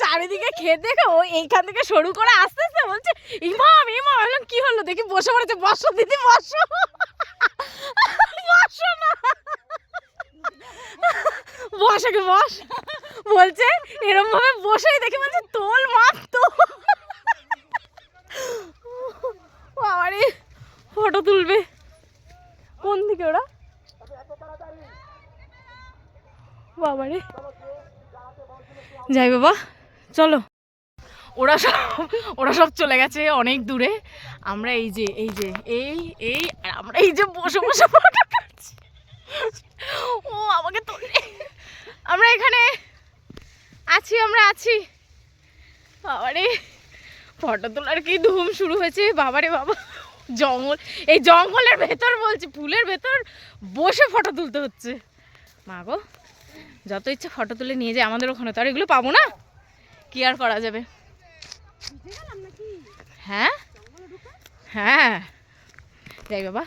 চারিদিকে খেয়ে দেখে ও এইখান থেকে শুরু করে আস্তে আস্তে বলছে ইমাম ইমাম। বললাম কি হলো দেখি, বসে পড়েছে। বসো দিদি বসো, বসো না, বস আগে বস। বলছে এরম ভাবে বসেই দেখে বলছে তোল মাপ তো। বাবারে ফটো তুলবে কোন দিকে ওরা, বাবারে। যাই বাবা চলো, ওরা সব চলে গেছে অনেক দূরে। আমরা এই যে এই যে এই এই আর আমরা এই যে বসে বসে ফটো তুলছি। ও আমাকে তোলে, আমরা এখানে আছি, আমরা আছি। বাবারে ফটো তোলার কি ধুম শুরু হয়েছে। বাবারে বাবা, জঙ্গল, এই জঙ্গলের ভেতর বলছি, ফুলের ভেতর বসে ফটো তুলতে হচ্ছে। মা গো, যত ইচ্ছে ফটো তুলে নিয়ে যায়, আমাদের ওখানে তো আর এগুলো পাবো না, কি আর করা যাবে। হ্যাঁ হ্যাঁ যাই বাবা।